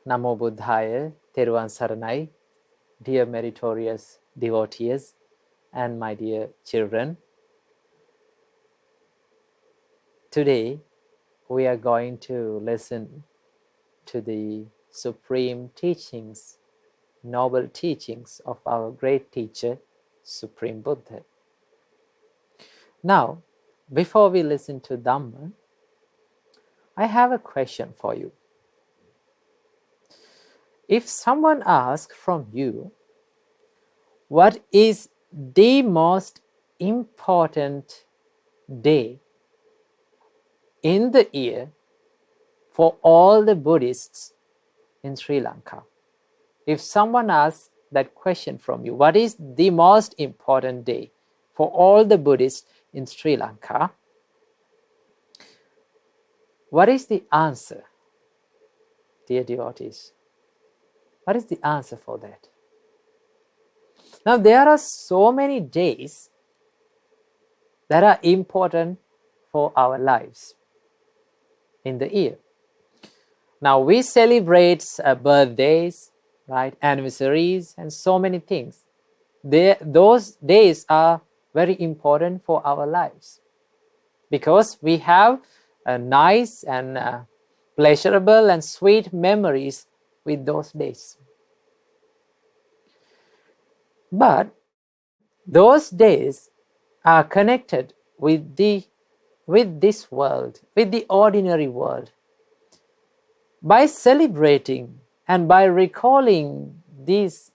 Namo Buddhaya, Theruvan Saranai, dear meritorious devotees and my dear children. Today we are going to listen to the supreme teachings, noble teachings of our great teacher, Supreme Buddha. Now, before we listen to Dhamma, I have a question for you. If someone asks from you, what is the most important day in the year for all the Buddhists in Sri Lanka? If someone asks that question from you, what is the most important day for all the Buddhists in Sri Lanka? What is the answer, dear devotees? What is the answer for that? Now, there are so many days that are important for our lives in the year. Now, we celebrate birthdays, right, anniversaries, and so many things. Those days are very important for our lives because we have nice and pleasurable and sweet memories with those days. But those days are connected with this world, with the ordinary world. By celebrating and by recalling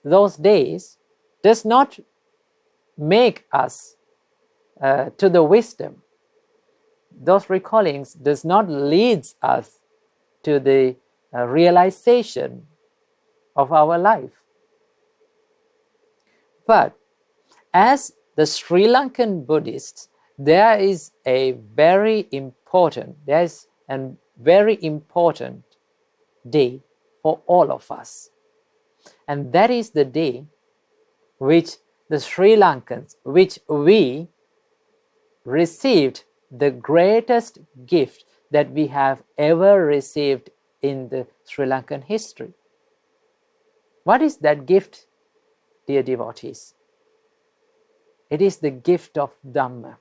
those days does not make us to the wisdom. Those recallings does not lead us to the realization of our life. But as the Sri Lankan Buddhists, there is a very important day for all of us. And that is the day which the Sri Lankans, which we received the greatest gift that we have ever received in the Sri Lankan history. What is that gift, dear devotees? It is the gift of Dhamma.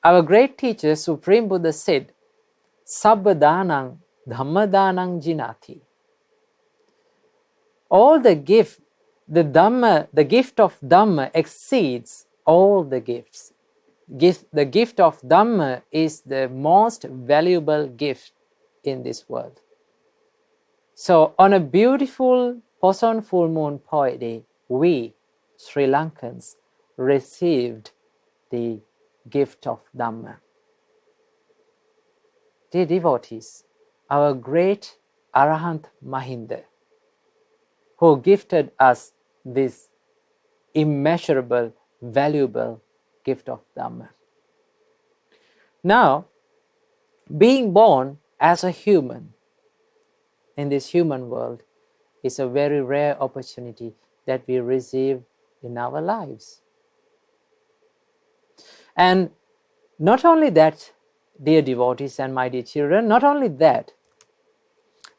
Our great teacher, Supreme Buddha, said, Sabba Dhanang Dhamma Dhanang Jinati. All the gift, the gift of Dhamma exceeds all the gifts. The gift of Dhamma is the most valuable gift in this world. So on a beautiful Poson Full Moon Poya day, we Sri Lankans received the gift of Dhamma. Dear devotees, our Great Arahant Mahinda, who gifted us this immeasurable, valuable gift of Dhamma. Now, being born as a human in this human world is a very rare opportunity that we receive in our lives. And not only that, dear devotees and my dear children, not only that,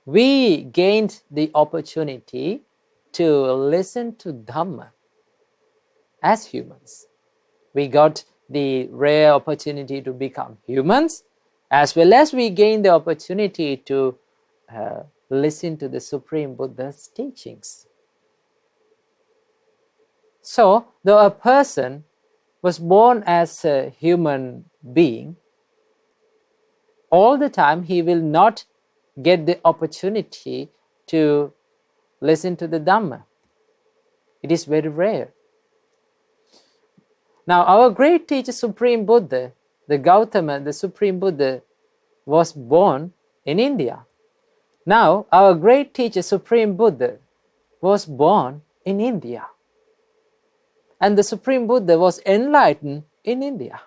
we gained the opportunity to listen to Dhamma as humans. We got the rare opportunity to become humans, as well as we gained the opportunity to listen to the Supreme Buddha's teachings. So, though a person was born as a human being, all the time he will not get the opportunity to listen to the Dhamma. It is very rare. Now, our great teacher, Supreme Buddha, the Gautama, the Supreme Buddha, was born in India. Now, our great teacher, Supreme Buddha, was born in India. And the Supreme Buddha was enlightened in India.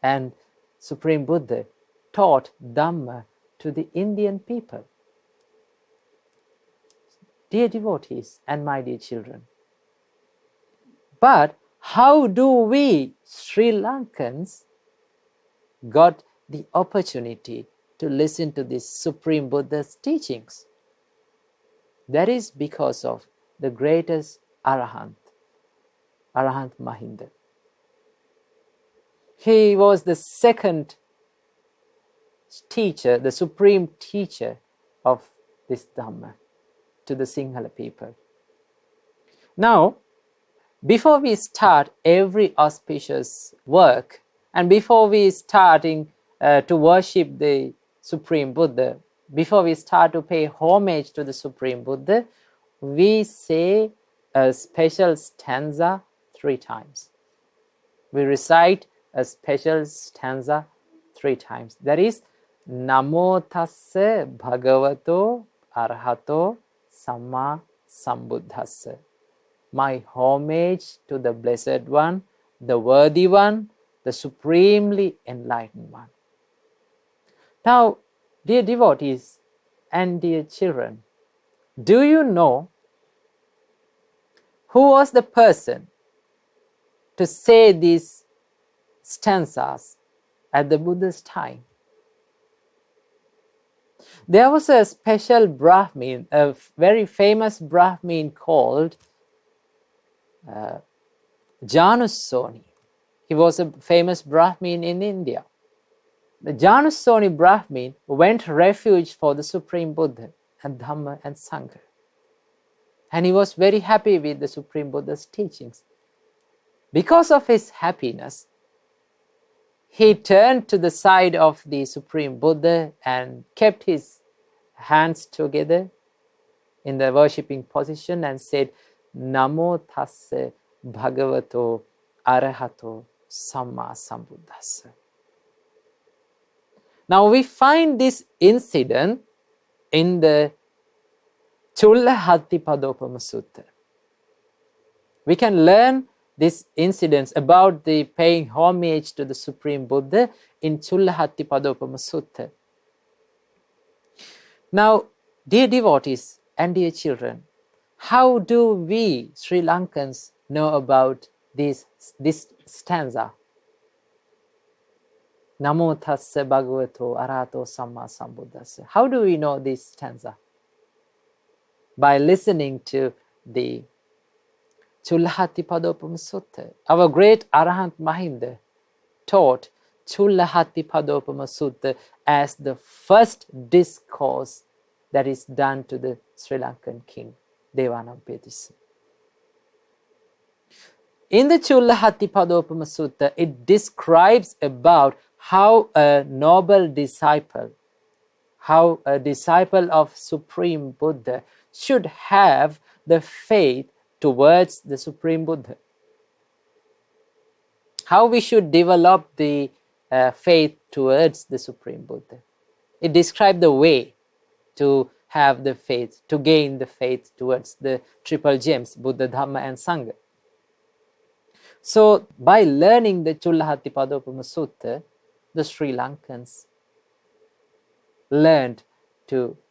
And Supreme Buddha taught Dhamma to the Indian people. Dear devotees and my dear children, but how do we Sri Lankans got the opportunity to listen to this Supreme Buddha's teachings? That is because of the greatest Arahant, Arahant Mahinda. He was the second teacher, the supreme teacher of this Dhamma to the Sinhala people. Now, before we start every auspicious work, and before we starting to worship the Supreme Buddha, before we start to pay homage to the Supreme Buddha, we say a special stanza 3 times. We recite a special stanza 3 times. That is, Namo Tassa Bhagavato Arahato Samma Sambuddhassa. My homage to the Blessed One, the Worthy One, the Supremely Enlightened One. Now, dear devotees and dear children, do you know who was the person to say these stanzas at the Buddha's time? There was a special Brahmin, a very famous Brahmin called Janusoni. He was a famous Brahmin in India. The Janusoni Brahmin went refuge for the Supreme Buddha and Dhamma and Sangha. And he was very happy with the Supreme Buddha's teachings. Because of his happiness, he turned to the side of the Supreme Buddha and kept his hands together in the worshipping position and said, Namo Tassa Bhagavato Arahato Samma Sambuddhassa. Now we find this incident in the Chulla Hattipadopama Sutta. We can learn this incident about the paying homage to the Supreme Buddha in Chulla Hattipadopama Sutta. Now, dear devotees and dear children, how do we Sri Lankans know about this stanza? Namo Tassa Bhagavato Arahato Samma Sambuddhassa. How do we know this stanza? By listening to the Chulla Hattipadopama Sutta. Our great Arahant Mahinda taught Chulla Hattipadopama Sutta as the first discourse that is done to the Sri Lankan king, Devanampiyatissa. In the Chulla Hattipadopama Sutta, it describes about how a noble disciple, how a disciple of Supreme Buddha should have the faith towards the Supreme Buddha. How we should develop the faith towards the Supreme Buddha. It describes the way to have the faith, to gain the faith towards the triple gems, Buddha, Dhamma and Sangha. So, by learning the Chulla Hattipadopama Sutta, the Sri Lankans learned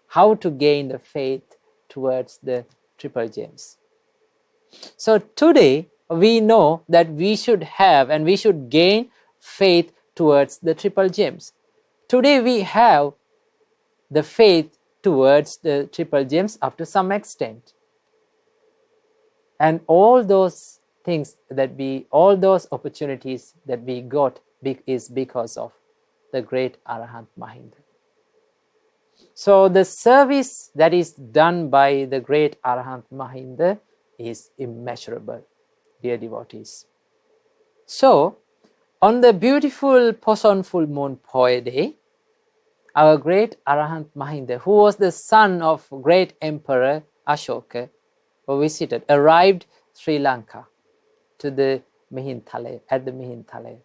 how to gain the faith towards the triple gems. So today we know that we should have and we should gain faith towards the triple gems. Today we have the faith towards the triple gems up to some extent. And all those things all those opportunities that we got is because of the great Arahant Mahinda. So the service that is done by the great Arahant Mahinda is immeasurable, dear devotees. So, on the beautiful Poson Full Moon Poya day, our great Arahant Mahinda, who was the son of great Emperor Ashoka, arrived Sri Lanka to the Mihintale, at the Mihintale.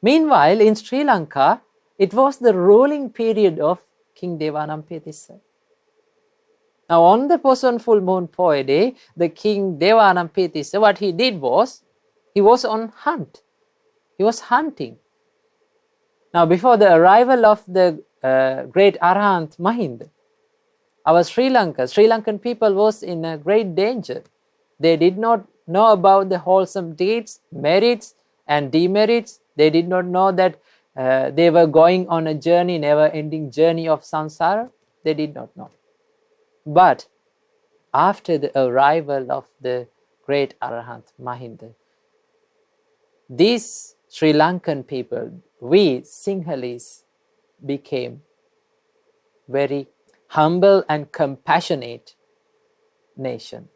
Meanwhile, in Sri Lanka, it was the ruling period of King Devanampiyatissa. Now, on the Poson Full Moon Poya day, the King Devanampiyatissa, what he did was, he was on hunt. He was hunting. Now, before the arrival of the great Arahant Mahinda, our Sri Lankan people was in a great danger. They did not know about the wholesome deeds, merits and demerits. They did not know that they were going on a journey, never-ending journey of samsara? They did not know. But after the arrival of the Great Arahant Mahinda, these Sri Lankan people, we Sinhalese, became very humble and compassionate nation.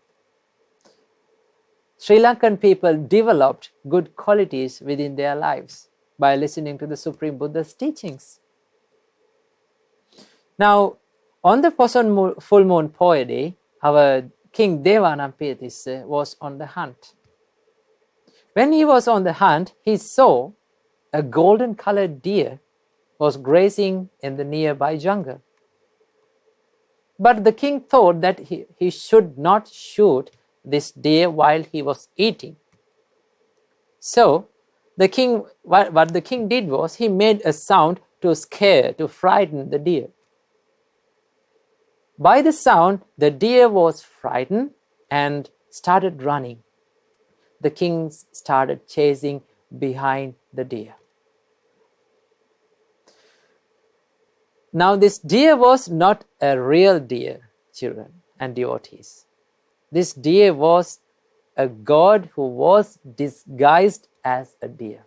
Sri Lankan people developed good qualities within their lives by listening to the Supreme Buddha's teachings. Now, on the Poson Full Moon Poya day, our King Devanampiyathissa was on the hunt. When he was on the hunt, he saw a golden-colored deer was grazing in the nearby jungle. But the king thought that he should not shoot this deer while he was eating. So, what the king did was, he made a sound to scare, to frighten the deer. By the sound, the deer was frightened and started running. The king started chasing behind the deer. Now, this deer was not a real deer, children and devotees. This deer was a god who was disguised as a deer.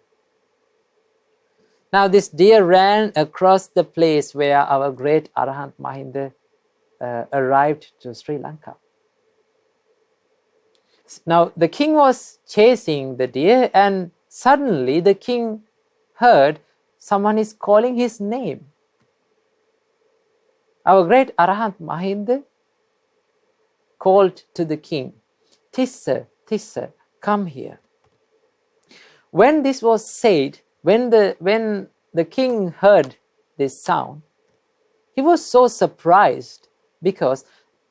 Now, this deer ran across the place where our great Arahant Mahinda arrived to Sri Lanka. Now, the king was chasing the deer, and suddenly the king heard someone is calling his name. Our great Arahant Mahinda called to the king, "Tissa, Tissa, come here." When this was said, when the king heard this sound, he was so surprised, because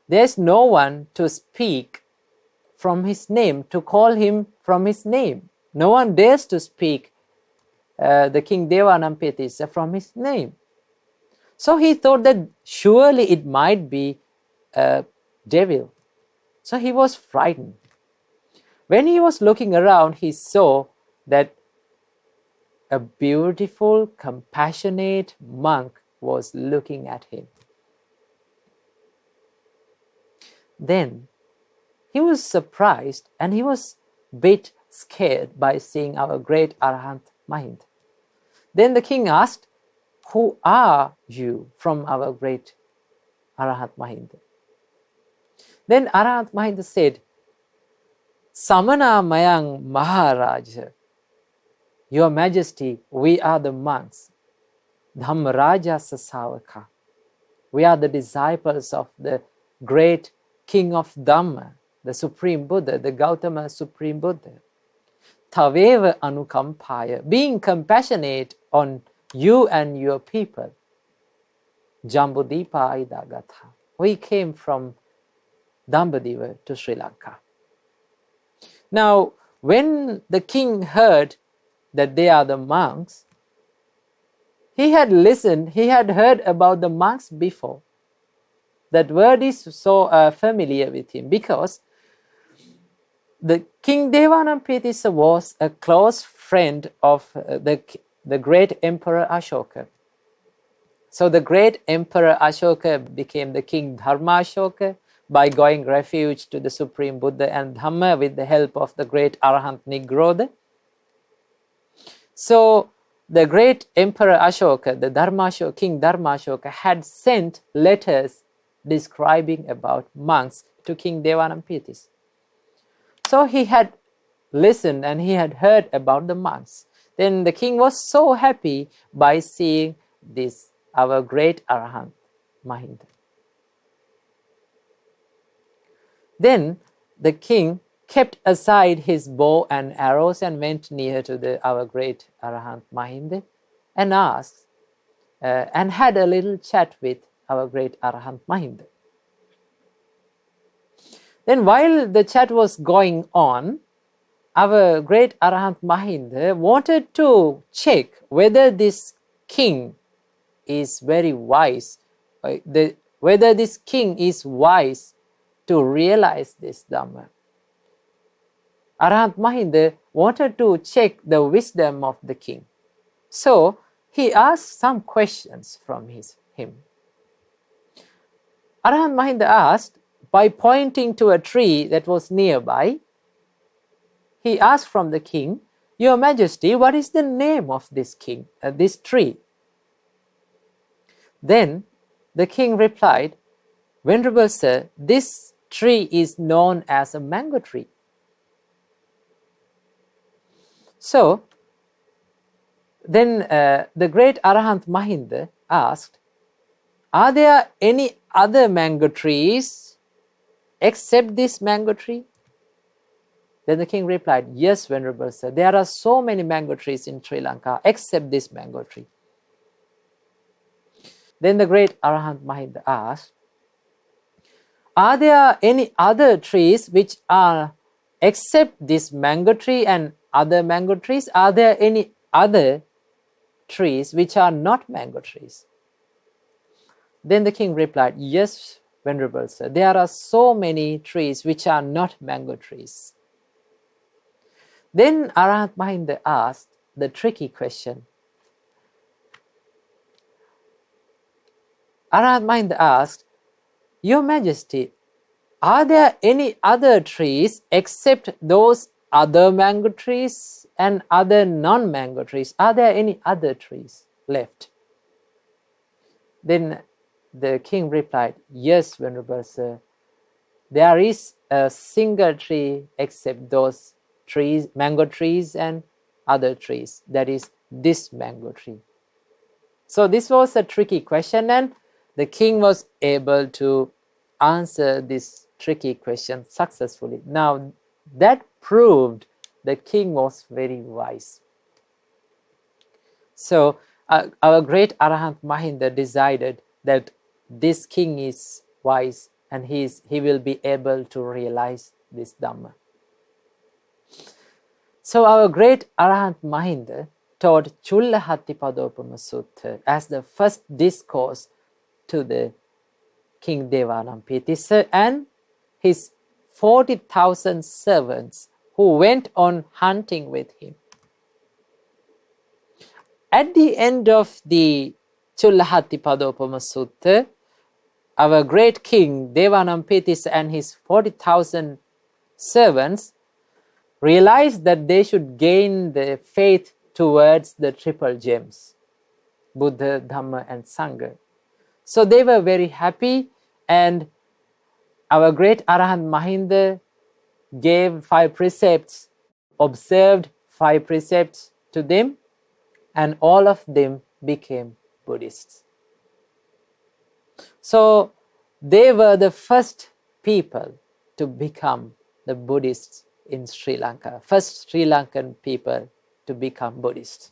there's no one to speak from his name, to call him from his name. No one dares to speak the King Devanampiyathissa from his name. So he thought that surely it might be a devil. So he was frightened. When he was looking around, he saw that a beautiful, compassionate monk was looking at him. Then he was surprised and he was a bit scared by seeing our great Arahant Mahinda. Then the king asked, "Who are you from our great Arahant Mahinda?" Then Arahant Mahinda said, "Samana Mayang Maharaja, Your Majesty, we are the monks, Dhammaraja Sasavaka. We are the disciples of the great King of Dhamma, the Supreme Buddha, the Gautama Supreme Buddha. Taveva Anukampaya, being compassionate on you and your people. Jambudipa Aidagatha. We came from Dambadiva to Sri Lanka." Now, when the king heard that they are the monks, he had listened, he had heard about the monks before. That word is so familiar with him, because the King Devanampiyathissa was a close friend of the great Emperor Ashoka. So the great Emperor Ashoka became the King Dharma Ashoka by going refuge to the Supreme Buddha and Dhamma with the help of the great Arahant Nigrodha. So the great Emperor Ashoka, the King Dharma Ashoka, had sent letters describing about monks to King Devanampiyathissa. So he had listened and he had heard about the monks. Then the king was so happy by seeing this, our great Arahant Mahinda. Then the king kept aside his bow and arrows and went near to our great Arahant Mahinda and asked and had a little chat with our great Arahant Mahinda. Then while the chat was going on, our great Arahant Mahinda wanted to check whether this king is very wise, whether this king is wise to realize this Dhamma. Arahant Mahinda wanted to check the wisdom of the king. So he asked some questions from him. Arahant Mahinda asked, by pointing to a tree that was nearby, he asked from the king, "Your Majesty, what is the name of this tree?" Then the king replied, "Venerable sir, this tree is known as a mango tree." So then the great Arahant Mahinda asked, "Are there any other mango trees except this mango tree?" Then the king replied, "Yes, Venerable sir, there are so many mango trees in Sri Lanka except this mango tree." Then the great Arahant Mahinda asked, "Are there any other trees which are except this mango tree and other mango trees? Are there any other trees which are not mango trees?" Then the king replied, "Yes, Venerable sir, there are so many trees which are not mango trees." Then Arahant Mahinda asked the tricky question. Arahant Mahinda asked, "Your Majesty, are there any other trees except those other mango trees and other non-mango trees? Are there any other trees left?" Then the king replied, "Yes, Venerable sir, there is a single tree except those trees, mango trees and other trees, that is this mango tree." So this was a tricky question, and the king was able to answer this tricky question successfully. Now that proved the king was very wise. So our great Arahant Mahinda decided that this king is wise and he will be able to realize this Dhamma. So our great Arahant Mahinda taught Chulla Hattipadopama Sutta as the first discourse to the King Devanampiyatissa and his 40,000 servants who went on hunting with him. At the end of the Chulla Hattipadopama Sutta, our great king Devanampiyatissa and his 40,000 servants realized that they should gain the faith towards the triple gems, Buddha, Dhamma and Sangha. So they were very happy, and our great Arahant Mahinda gave 5 precepts, observed 5 precepts to them, and all of them became Buddhists. So they were the first people to become the Buddhists in Sri Lanka, first Sri Lankan people to become Buddhists.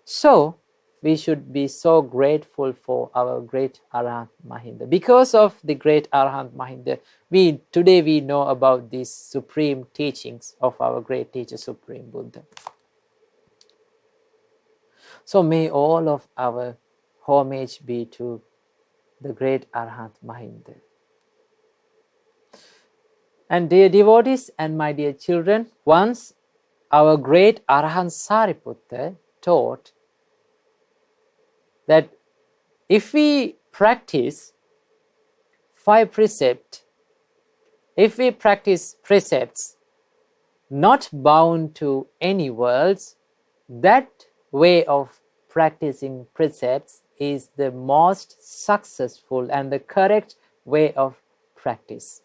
So we should be so grateful for our great Arahant Mahinda. Because of the great Arahant Mahinda, today we know about these supreme teachings of our great teacher, Supreme Buddha. So may all of our homage be to the great Arahant Mahinda. And dear devotees and my dear children, once our great Arahant Sariputta taught that if we practice 5 precepts, if we practice precepts not bound to any worlds, that way of practicing precepts is the most successful and the correct way of practice.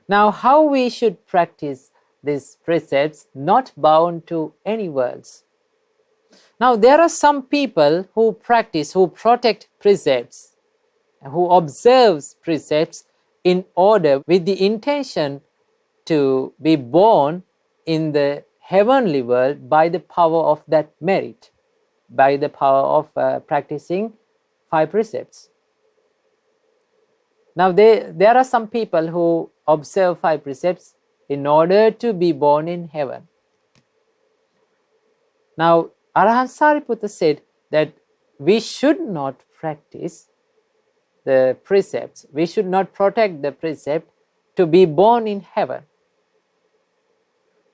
Now, how we should practice these precepts not bound to any worlds? Now, there are some people who protect precepts, who observe precepts in order with the intention to be born in the heavenly world by the power of that merit, by the power of practicing 5 precepts. Now, there are some people who observe 5 precepts in order to be born in heaven. Now, Arahant Sariputta said that we should not practice the precepts, we should not protect the precept to be born in heaven,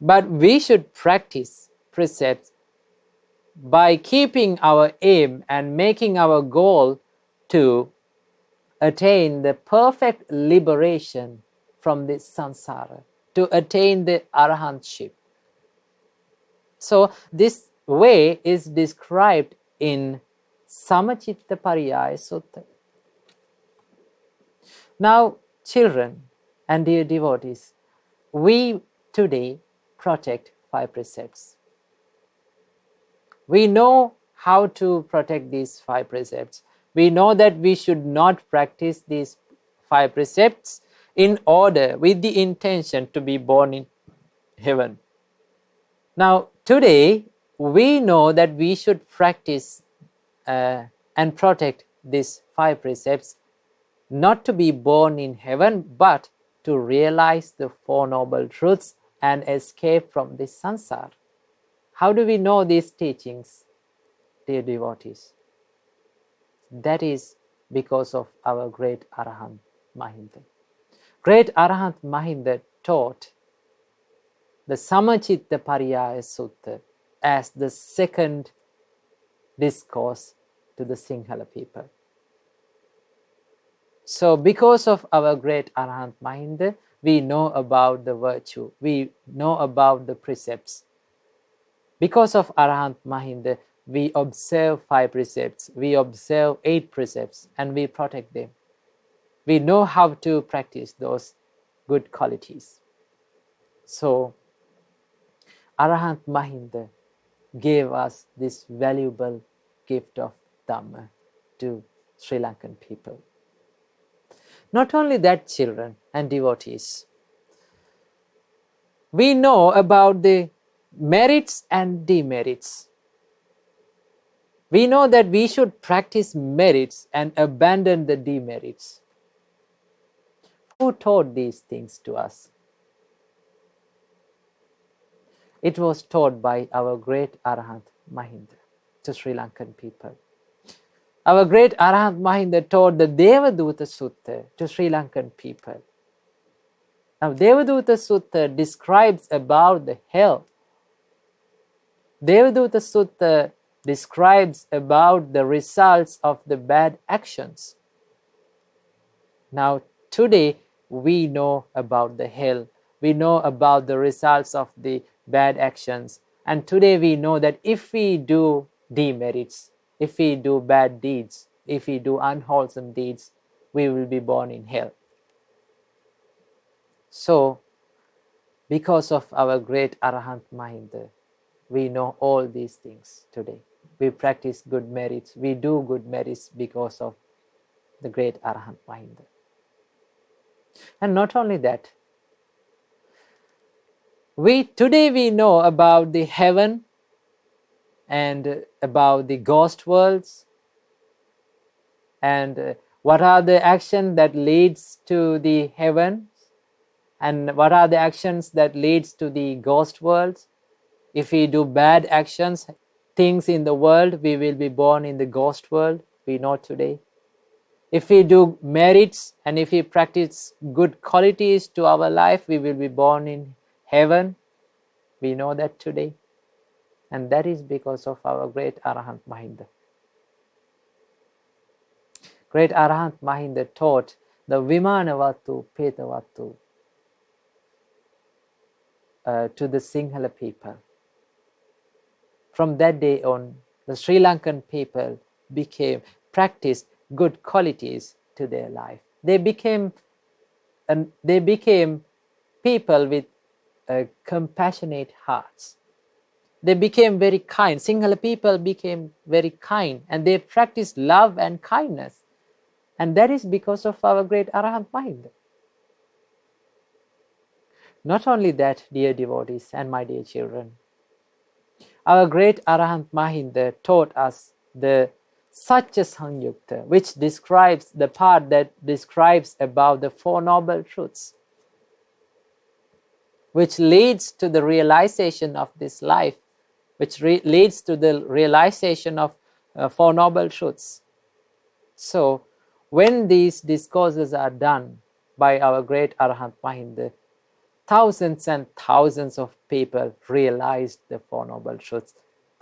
but we should practice precepts by keeping our aim and making our goal to attain the perfect liberation from this samsara, to attain the arahantship. So this way is described in Samacitta Pariyaya Sutta. Now, children and dear devotees, we today protect 5 precepts. We know how to protect these 5 precepts. We know that we should not practice these 5 precepts in order, with the intention to be born in heaven. Now, today, we know that we should practice and protect these 5 precepts, not to be born in heaven, but to realize the 4 noble truths and escape from this samsara. How do we know these teachings, dear devotees? That is because of our Great Arahant Mahinda. Great Arahant Mahinda taught the Samacitta Pariyaya Sutta as the second discourse to the Sinhala people. So because of our Great Arahant Mahinda, we know about the virtue, we know about the precepts. Because of Arahant Mahinda, we observe 5 precepts, we observe 8 precepts, and we protect them. We know how to practice those good qualities. So, Arahant Mahinda gave us this valuable gift of Dhamma to Sri Lankan people. Not only that, children and devotees, we know about the merits and demerits. We know that we should practice merits and abandon the demerits. Who taught these things to us? It was taught by our Great Arahant Mahinda to Sri Lankan people. Our Great Arahant Mahinda taught the Devaduta Sutta to Sri Lankan people. Now, Devaduta Sutta describes about the hell. Devaduta Sutta describes about the results of the bad actions. Now, today we know about the hell. We know about the results of the bad actions. And today we know that if we do demerits, if we do bad deeds, if we do unwholesome deeds, we will be born in hell. So, because of our Great Arahant Mahinda, we know all these things today. We practice good merits. We do good merits because of the Great Arahant Mahinda. And not only that, today we know about the heaven and about the ghost worlds and what are the actions that leads to the heaven and what are the actions that leads to the ghost worlds. If we do bad actions, things in the world, we will be born in the ghost world, we know today. If we do merits and if we practice good qualities to our life, we will be born in heaven. We know that today. And that is because of our Great Arahant Mahinda. Great Arahant Mahinda taught the Vimanavatu, Petavatu to the Sinhala people. From that day on, the Sri Lankan people practiced good qualities to their life. They became people with compassionate hearts. They became very kind. Sinhala people became very kind and they practiced love and kindness. And that is because of our Great Arahant Mahinda. Not only that, dear devotees and my dear children, our Great Arahant Mahinda taught us the Satya Sanyukta, which describes the part that describes about the 4 noble truths, which leads to the realization of this life, which leads to the realization of 4 noble truths. So, when these discourses are done by our Great Arahant Mahinda, thousands and thousands of people realized the 4 noble truths.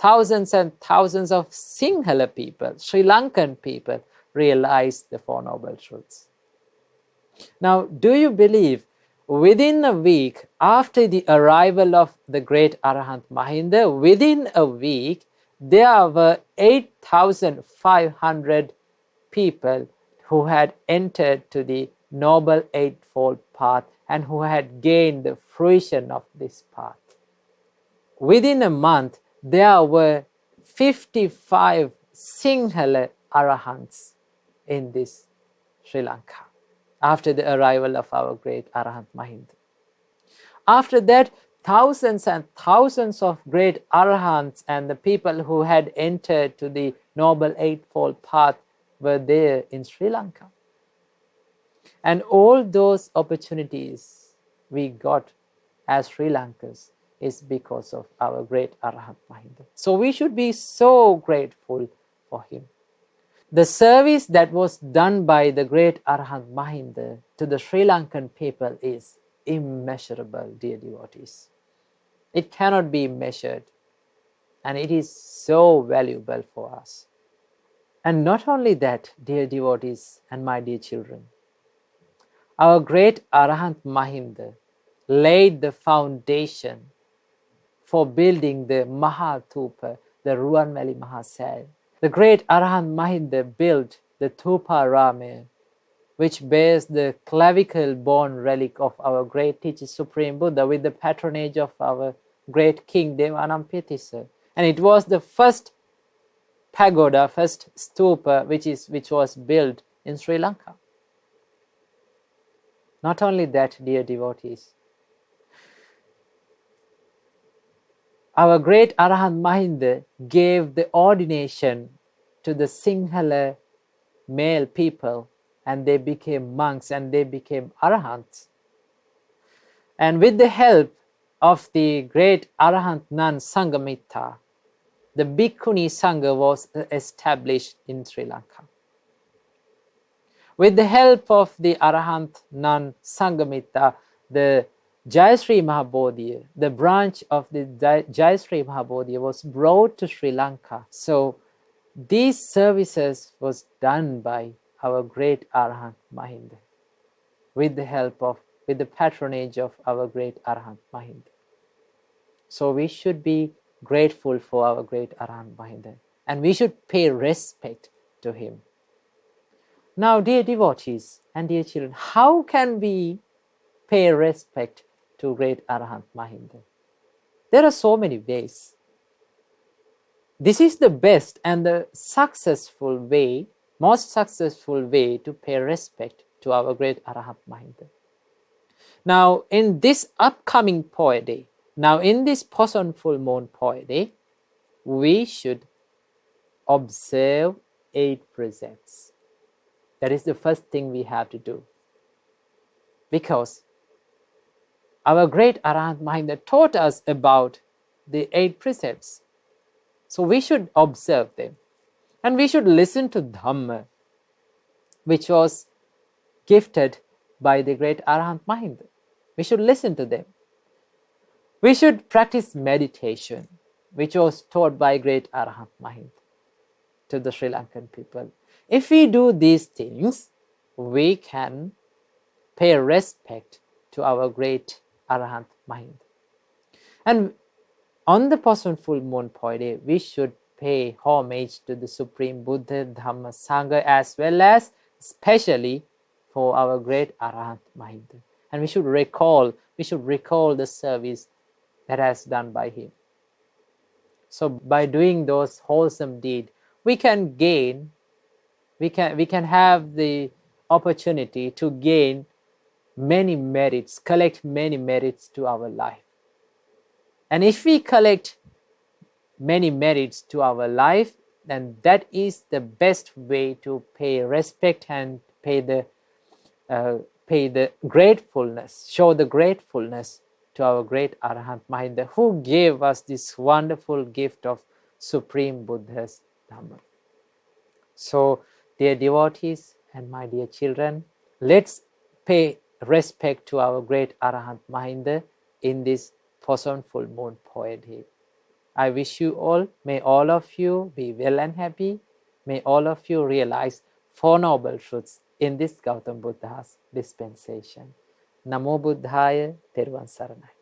thousands and thousands of Sinhala people, Sri Lankan people, realized the Four Noble Truths. Now, do you believe within a week after the arrival of the Great Arahant Mahinda, within a week, there were 8,500 people who had entered to the Noble Eightfold Path and who had gained the fruition of this path. Within a month, there were 55 Sinhala Arahants in this Sri Lanka after the arrival of our Great Arahant Mahinda. After that, thousands and thousands of Great Arahants and the people who had entered to the Noble Eightfold Path were there in Sri Lanka. And all those opportunities we got as Sri Lankans is because of our Great Arahant Mahinda. So we should be so grateful for him. The service that was done by the Great Arahant Mahinda to the Sri Lankan people is immeasurable, dear devotees. It cannot be measured, and it is so valuable for us. And not only that, dear devotees and my dear children, our Great Arahant Mahinda laid the foundation for building the Mahathupa, the Ruwanweli Mahasaya. The Great Arahant Mahinda built the Thūparamaya, which bears the clavicle bone relic of our great teacher Supreme Buddha with the patronage of our great king Devanampiatissa. And it was the first pagoda, first stupa which was built in Sri Lanka. Not only that, dear devotees, our Great Arahant Mahinda gave the ordination to the Sinhala male people, and they became monks and they became Arahants. And with the help of the Great Arahant nun Sangamitta, the Bhikkuni Sangha was established in Sri Lanka. With the help of the Arahant nun Sangamitta, the Jaya Sri Maha Bodhi, the branch of the Jaya Sri Maha Bodhi, was brought to Sri Lanka. So these services was done by our Great Arahant Mahinda with the patronage of our Great Arahant Mahinda. So we should be grateful for our Great Arahant Mahinda, and we should pay respect to him. Now, dear devotees and dear children, how can we pay respect to Great Arahant Mahinda? There are so many ways. This is the best and the successful way, most successful way to pay respect to our Great Arahant Mahinda. Now, in this upcoming Poya Day, now in this Poson Full Moon Poya Day, we should observe 8 precepts. That is the first thing we have to do. Because our Great Arahant Mahinda taught us about the 8 precepts. So we should observe them. And we should listen to Dhamma, which was gifted by the Great Arahant Mahinda. We should listen to them. We should practice meditation, which was taught by Great Arahant Mahinda to the Sri Lankan people. If we do these things, we can pay respect to our Great Arahant Mahinda. And on the Poson Full Moon Poya Day, we should pay homage to the Supreme Buddha, Dhamma, Sangha, as well as especially for our Great Arahant Mahinda. And we should recall the service that has done by him. So by doing those wholesome deeds, we can have the opportunity to gain many merits, collect many merits to our life. And if we collect many merits to our life, then that is the best way to pay respect and pay the gratefulness, show the gratefulness to our Great Arahant Mahinda, who gave us this wonderful gift of Supreme Buddha's Dhamma. So, dear devotees and my dear children, let's pay respect to our Great Arahant Mahinda in this Poson Full Moon Poya Day. I wish you all, may all of you be well and happy. May all of you realize Four Noble Truths in this Gautam Buddha's dispensation. Namo Buddhaya, Theruvan Saranai.